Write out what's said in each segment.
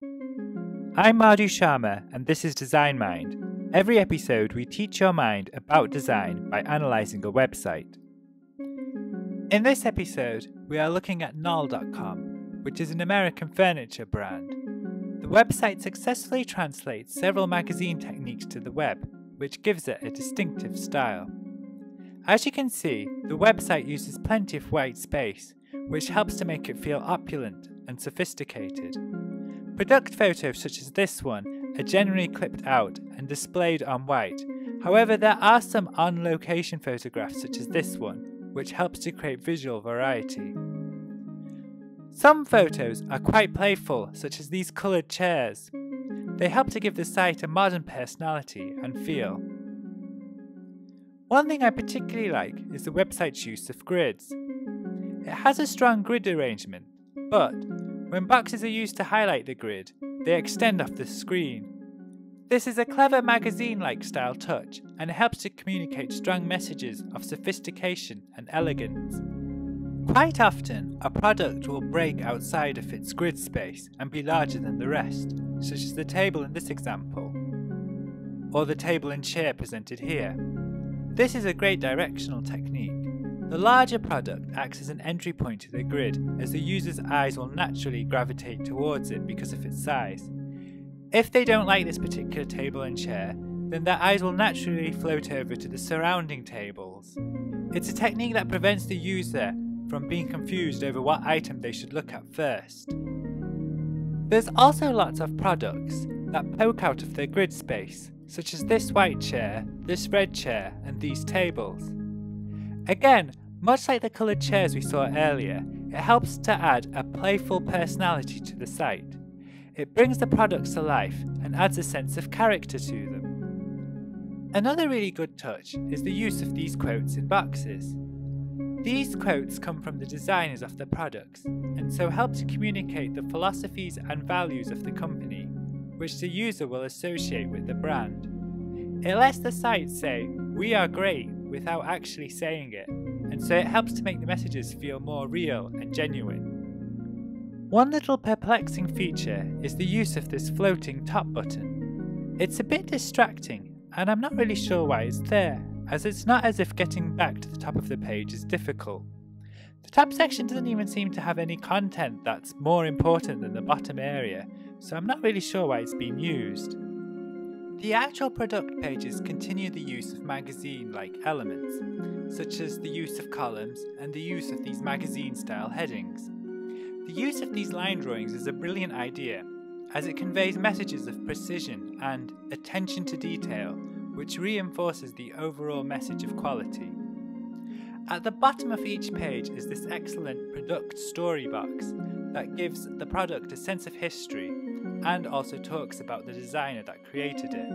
I'm Madhu Sharma and this is Design Mind. Every episode we teach your mind about design by analysing a website. In this episode we are looking at Knoll.com, which is an American furniture brand. The website successfully translates several magazine techniques to the web, which gives it a distinctive style. As you can see, the website uses plenty of white space, which helps to make it feel opulent and sophisticated. Product photos such as this one are generally clipped out and displayed on white. However, there are some on-location photographs such as this one, which helps to create visual variety. Some photos are quite playful, such as these coloured chairs. They help to give the site a modern personality and feel. One thing I particularly like is the website's use of grids. It has a strong grid arrangement, but when boxes are used to highlight the grid, they extend off the screen. This is a clever magazine-like style touch, and it helps to communicate strong messages of sophistication and elegance. Quite often, a product will break outside of its grid space and be larger than the rest, such as the table in this example, or the table and chair presented here. This is a great directional technique. The larger product acts as an entry point to the grid, as the user's eyes will naturally gravitate towards it because of its size. If they don't like this particular table and chair, then their eyes will naturally float over to the surrounding tables. It's a technique that prevents the user from being confused over what item they should look at first. There's also lots of products that poke out of their grid space, such as this white chair, this red chair, and these tables. Again, much like the coloured chairs we saw earlier, it helps to add a playful personality to the site. It brings the products to life and adds a sense of character to them. Another really good touch is the use of these quotes in boxes. These quotes come from the designers of the products, and so help to communicate the philosophies and values of the company, which the user will associate with the brand. It lets the site say, "We are great," without actually saying it, and so it helps to make the messages feel more real and genuine. One little perplexing feature is the use of this floating top button. It's a bit distracting, and I'm not really sure why it's there, as it's not as if getting back to the top of the page is difficult. The top section doesn't even seem to have any content that's more important than the bottom area, so I'm not really sure why it's being used. The actual product pages continue the use of magazine-like elements, such as the use of columns and the use of these magazine-style headings. The use of these line drawings is a brilliant idea, as it conveys messages of precision and attention to detail, which reinforces the overall message of quality. At the bottom of each page is this excellent product story box that gives the product a sense of history and also talks about the designer that created it.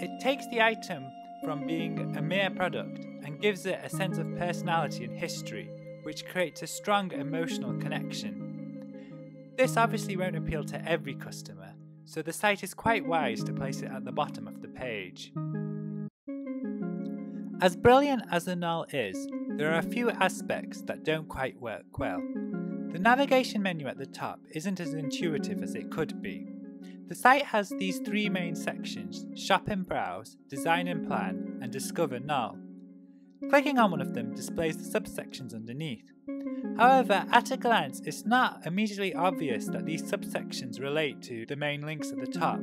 It takes the item from being a mere product and gives it a sense of personality and history, which creates a strong emotional connection. This obviously won't appeal to every customer, so the site is quite wise to place it at the bottom of the page. As brilliant as the Knoll is, there are a few aspects that don't quite work well. The navigation menu at the top isn't as intuitive as it could be. The site has these three main sections: Shop and Browse, Design and Plan, and Discover Knoll. Clicking on one of them displays the subsections underneath. However, at a glance, it's not immediately obvious that these subsections relate to the main links at the top.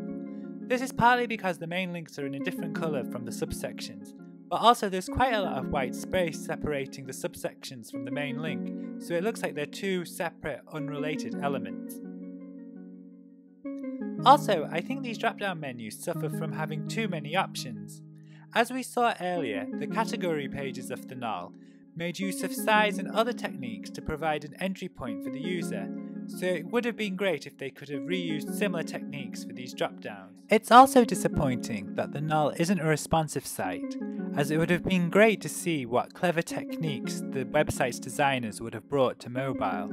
This is partly because the main links are in a different colour from the subsections, but also there's quite a lot of white space separating the subsections from the main link, so it looks like they're two separate, unrelated elements. Also, I think these drop-down menus suffer from having too many options. As we saw earlier, the category pages of the Knoll made use of size and other techniques to provide an entry point for the user, so it would have been great if they could have reused similar techniques for these drop-downs. It's also disappointing that the Knoll isn't a responsive site, as it would have been great to see what clever techniques the website's designers would have brought to mobile.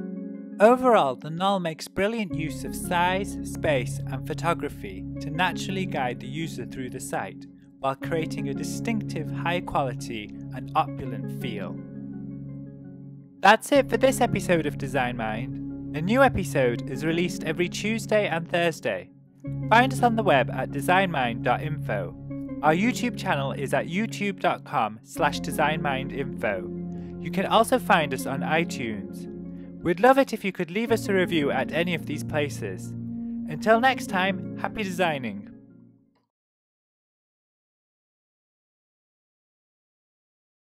Overall, the Knoll makes brilliant use of size, space, and photography to naturally guide the user through the site, while creating a distinctive, high-quality, and opulent feel. That's it for this episode of Design Mind. A new episode is released every Tuesday and Thursday. Find us on the web at designmind.info. Our YouTube channel is at youtube.com/designmindinfo. You can also find us on iTunes. We'd love it if you could leave us a review at any of these places. Until next time, happy designing!